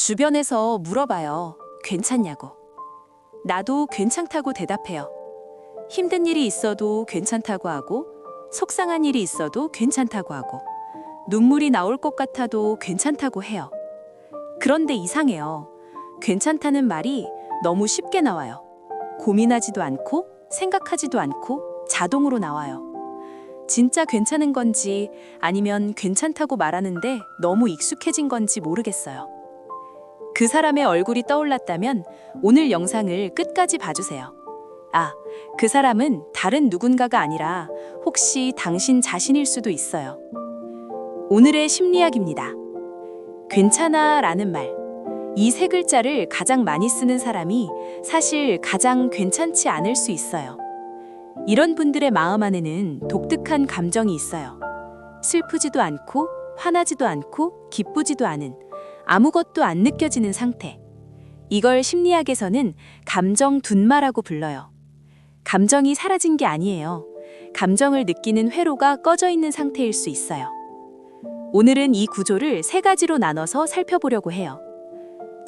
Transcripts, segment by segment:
주변에서 물어봐요. 괜찮냐고. 나도 괜찮다고 대답해요. 힘든 일이 있어도 괜찮다고 하고, 속상한 일이 있어도 괜찮다고 하고, 눈물이 나올 것 같아도 괜찮다고 해요. 그런데 이상해요. 괜찮다는 말이 너무 쉽게 나와요. 고민하지도 않고, 생각하지도 않고, 자동으로 나와요. 진짜 괜찮은 건지 아니면 괜찮다고 말하는데 너무 익숙해진 건지 모르겠어요. 그 사람의 얼굴이 떠올랐다면 오늘 영상을 끝까지 봐주세요. 아, 그 사람은 다른 누군가가 아니라 혹시 당신 자신일 수도 있어요. 오늘의 심리학입니다. 괜찮아 라는 말. 이 세 글자를 가장 많이 쓰는 사람이 사실 가장 괜찮지 않을 수 있어요. 이런 분들의 마음 안에는 독특한 감정이 있어요. 슬프지도 않고, 화나지도 않고, 기쁘지도 않은, 아무것도 안 느껴지는 상태. 이걸 심리학에서는 감정 둔마라고 불러요. 감정이 사라진 게 아니에요. 감정을 느끼는 회로가 꺼져 있는 상태일 수 있어요. 오늘은 이 구조를 세 가지로 나눠서 살펴보려고 해요.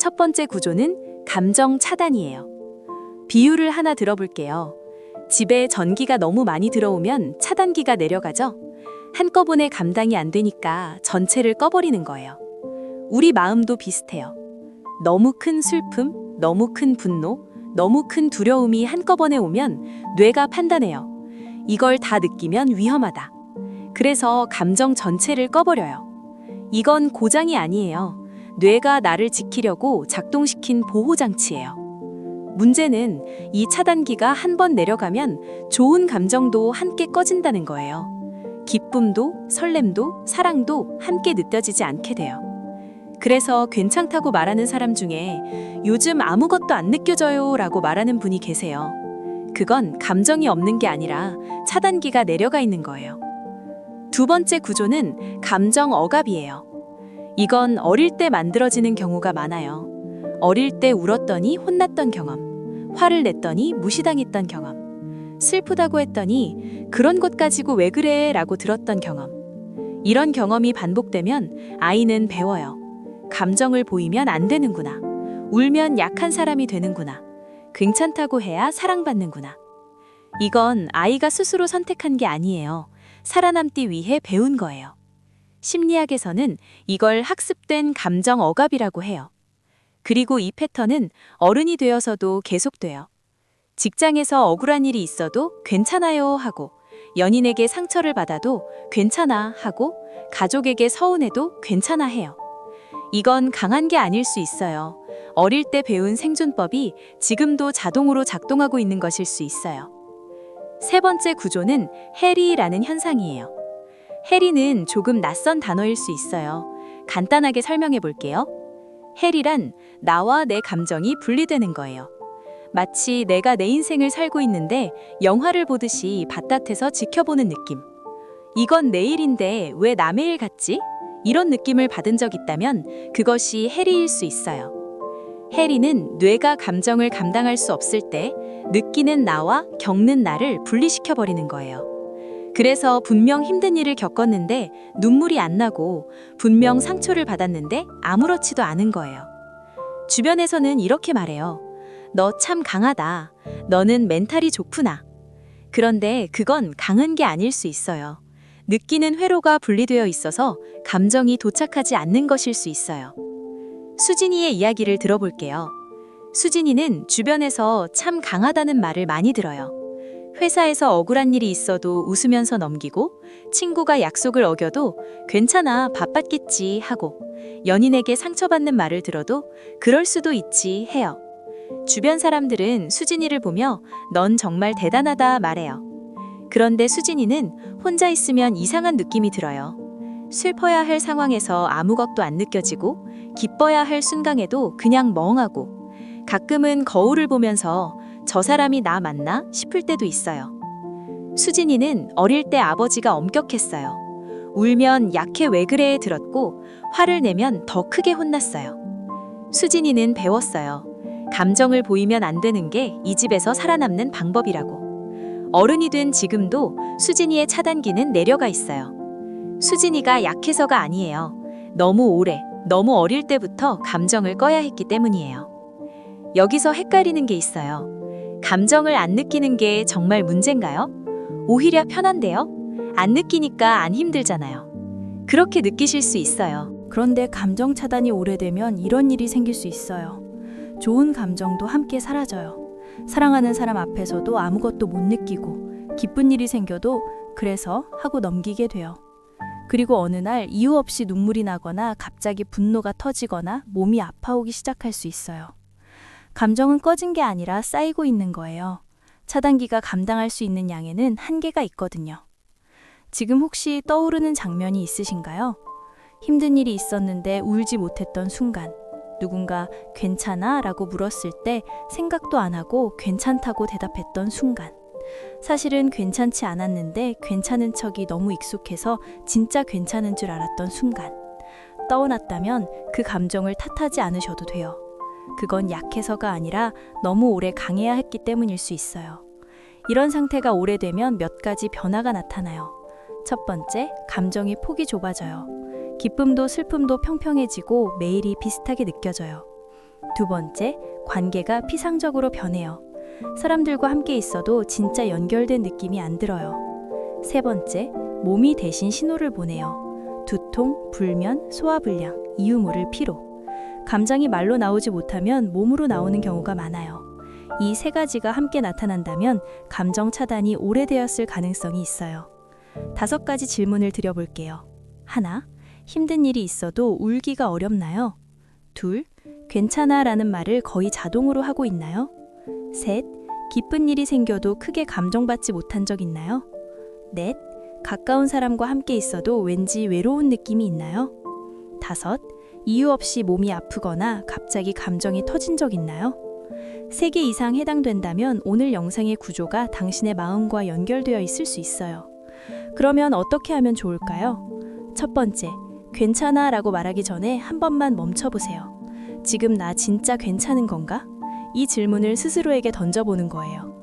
첫 번째 구조는 감정 차단이에요. 비유를 하나 들어볼게요. 집에 전기가 너무 많이 들어오면 차단기가 내려가죠? 한꺼번에 감당이 안 되니까 전체를 꺼버리는 거예요. 우리 마음도 비슷해요. 너무 큰 슬픔, 너무 큰 분노, 너무 큰 두려움이 한꺼번에 오면 뇌가 판단해요. 이걸 다 느끼면 위험하다. 그래서 감정 전체를 꺼버려요. 이건 고장이 아니에요. 뇌가 나를 지키려고 작동시킨 보호장치예요. 문제는 이 차단기가 한 번 내려가면 좋은 감정도 함께 꺼진다는 거예요. 기쁨도, 설렘도, 사랑도 함께 느껴지지 않게 돼요. 그래서 괜찮다고 말하는 사람 중에 요즘 아무것도 안 느껴져요 라고 말하는 분이 계세요. 그건 감정이 없는 게 아니라 차단기가 내려가 있는 거예요. 두 번째 구조는 감정 억압이에요. 이건 어릴 때 만들어지는 경우가 많아요. 어릴 때 울었더니 혼났던 경험, 화를 냈더니 무시당했던 경험, 슬프다고 했더니 그런 것 가지고 왜 그래? 라고 들었던 경험. 이런 경험이 반복되면 아이는 배워요. 감정을 보이면 안 되는구나. 울면 약한 사람이 되는구나. 괜찮다고 해야 사랑받는구나. 이건 아이가 스스로 선택한 게 아니에요. 살아남기 위해 배운 거예요. 심리학에서는 이걸 학습된 감정 억압이라고 해요. 그리고 이 패턴은 어른이 되어서도 계속돼요. 직장에서 억울한 일이 있어도 괜찮아요 하고, 연인에게 상처를 받아도 괜찮아 하고, 가족에게 서운해도 괜찮아 해요. 이건 강한 게 아닐 수 있어요. 어릴 때 배운 생존법이 지금도 자동으로 작동하고 있는 것일 수 있어요. 세 번째 구조는 해리라는 현상이에요. 해리는 조금 낯선 단어일 수 있어요. 간단하게 설명해 볼게요. 해리란 나와 내 감정이 분리되는 거예요. 마치 내가 내 인생을 살고 있는데 영화를 보듯이 바깥에서 지켜보는 느낌. 이건 내 일인데 왜 남의 일 같지? 이런 느낌을 받은 적 있다면 그것이 해리일 수 있어요. 해리는 뇌가 감정을 감당할 수 없을 때 느끼는 나와 겪는 나를 분리시켜버리는 거예요. 그래서 분명 힘든 일을 겪었는데 눈물이 안 나고, 분명 상처를 받았는데 아무렇지도 않은 거예요. 주변에서는 이렇게 말해요. 너 참 강하다. 너는 멘탈이 좋구나. 그런데 그건 강한 게 아닐 수 있어요. 느끼는 회로가 분리되어 있어서 감정이 도착하지 않는 것일 수 있어요. 수진이의 이야기를 들어볼게요. 수진이는 주변에서 참 강하다는 말을 많이 들어요. 회사에서 억울한 일이 있어도 웃으면서 넘기고, 친구가 약속을 어겨도 괜찮아, 바빴겠지 하고, 연인에게 상처받는 말을 들어도 그럴 수도 있지 해요. 주변 사람들은 수진이를 보며 넌 정말 대단하다 말해요. 그런데 수진이는 혼자 있으면 이상한 느낌이 들어요. 슬퍼야 할 상황에서 아무것도 안 느껴지고, 기뻐야 할 순간에도 그냥 멍하고, 가끔은 거울을 보면서 저 사람이 나 맞나 싶을 때도 있어요. 수진이는 어릴 때 아버지가 엄격했어요. 울면 약해 왜 그래 들었고, 화를 내면 더 크게 혼났어요. 수진이는 배웠어요. 감정을 보이면 안 되는 게 이 집에서 살아남는 방법이라고. 어른이 된 지금도 수진이의 차단기는 내려가 있어요. 수진이가 약해서가 아니에요. 너무 오래, 너무 어릴 때부터 감정을 꺼야 했기 때문이에요. 여기서 헷갈리는 게 있어요. 감정을 안 느끼는 게 정말 문제인가요? 오히려 편한데요? 안 느끼니까 안 힘들잖아요. 그렇게 느끼실 수 있어요. 그런데 감정 차단이 오래되면 이런 일이 생길 수 있어요. 좋은 감정도 함께 사라져요. 사랑하는 사람 앞에서도 아무것도 못 느끼고 기쁜 일이 생겨도 그래서 하고 넘기게 돼요. 그리고 어느 날 이유 없이 눈물이 나거나 갑자기 분노가 터지거나 몸이 아파오기 시작할 수 있어요. 감정은 꺼진 게 아니라 쌓이고 있는 거예요. 차단기가 감당할 수 있는 양에는 한계가 있거든요. 지금 혹시 떠오르는 장면이 있으신가요? 힘든 일이 있었는데 울지 못했던 순간, 누군가 괜찮아? 라고 물었을 때 생각도 안 하고 괜찮다고 대답했던 순간, 사실은 괜찮지 않았는데 괜찮은 척이 너무 익숙해서 진짜 괜찮은 줄 알았던 순간, 떠올랐다면 그 감정을 탓하지 않으셔도 돼요. 그건 약해서가 아니라 너무 오래 강해야 했기 때문일 수 있어요. 이런 상태가 오래되면 몇 가지 변화가 나타나요. 첫 번째, 감정의 폭이 좁아져요. 기쁨도 슬픔도 평평해지고 매일이 비슷하게 느껴져요. 두 번째, 관계가 피상적으로 변해요. 사람들과 함께 있어도 진짜 연결된 느낌이 안 들어요. 세 번째, 몸이 대신 신호를 보내요. 두통, 불면, 소화불량, 이유 모를 피로. 감정이 말로 나오지 못하면 몸으로 나오는 경우가 많아요. 이 세 가지가 함께 나타난다면 감정 차단이 오래되었을 가능성이 있어요. 5가지 질문을 드려볼게요. 하나, 힘든 일이 있어도 울기가 어렵나요? 둘, 괜찮아 라는 말을 거의 자동으로 하고 있나요? 셋, 기쁜 일이 생겨도 크게 감정받지 못한 적 있나요? 넷, 가까운 사람과 함께 있어도 왠지 외로운 느낌이 있나요? 다섯, 이유 없이 몸이 아프거나 갑자기 감정이 터진 적 있나요? 3개 이상 해당된다면 오늘 영상의 구조가 당신의 마음과 연결되어 있을 수 있어요. 그러면 어떻게 하면 좋을까요? 첫 번째, 괜찮아 라고 말하기 전에 한 번만 멈춰보세요. 지금 나 진짜 괜찮은 건가? 이 질문을 스스로에게 던져보는 거예요.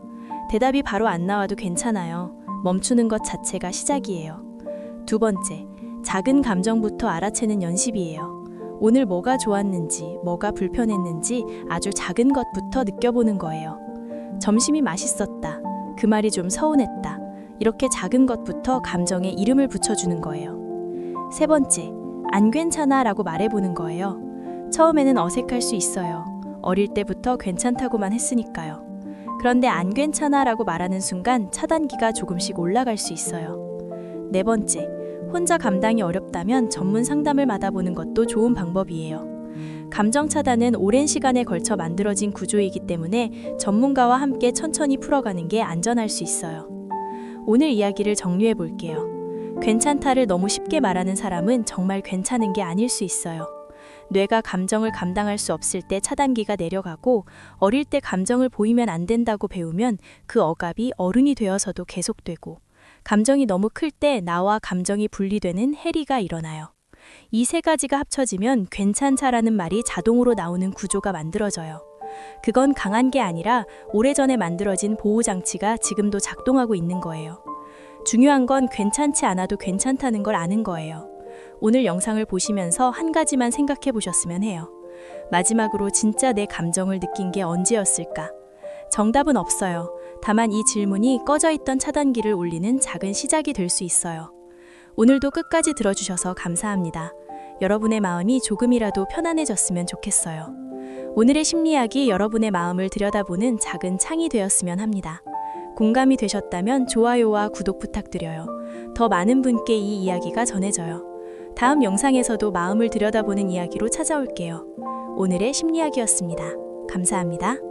대답이 바로 안 나와도 괜찮아요. 멈추는 것 자체가 시작이에요. 두 번째, 작은 감정부터 알아채는 연습이에요. 오늘 뭐가 좋았는지, 뭐가 불편했는지 아주 작은 것부터 느껴보는 거예요. 점심이 맛있었다. 그 말이 좀 서운했다. 이렇게 작은 것부터 감정에 이름을 붙여주는 거예요. 세 번째, 안 괜찮아 라고 말해보는 거예요. 처음에는 어색할 수 있어요. 어릴 때부터 괜찮다고만 했으니까요. 그런데 안 괜찮아 라고 말하는 순간 차단기가 조금씩 올라갈 수 있어요. 네 번째, 혼자 감당이 어렵다면 전문 상담을 받아보는 것도 좋은 방법이에요. 감정 차단은 오랜 시간에 걸쳐 만들어진 구조이기 때문에 전문가와 함께 천천히 풀어가는 게 안전할 수 있어요. 오늘 이야기를 정리해 볼게요. 괜찮다를 너무 쉽게 말하는 사람은 정말 괜찮은 게 아닐 수 있어요. 뇌가 감정을 감당할 수 없을 때 차단기가 내려가고 어릴 때 감정을 보이면 안 된다고 배우면 그 억압이 어른이 되어서도 계속되고 감정이 너무 클 때 나와 감정이 분리되는 해리가 일어나요. 이 세 가지가 합쳐지면 괜찮다라는 말이 자동으로 나오는 구조가 만들어져요. 그건 강한 게 아니라 오래전에 만들어진 보호장치가 지금도 작동하고 있는 거예요. 중요한 건 괜찮지 않아도 괜찮다는 걸 아는 거예요. 오늘 영상을 보시면서 한 가지만 생각해 보셨으면 해요. 마지막으로 진짜 내 감정을 느낀 게 언제였을까? 정답은 없어요. 다만 이 질문이 꺼져 있던 차단기를 올리는 작은 시작이 될 수 있어요. 오늘도 끝까지 들어주셔서 감사합니다. 여러분의 마음이 조금이라도 편안해졌으면 좋겠어요. 오늘의 심리학이 여러분의 마음을 들여다보는 작은 창이 되었으면 합니다. 공감이 되셨다면 좋아요와 구독 부탁드려요. 더 많은 분께 이 이야기가 전해져요. 다음 영상에서도 마음을 들여다보는 이야기로 찾아올게요. 오늘의 심리학이었습니다. 감사합니다.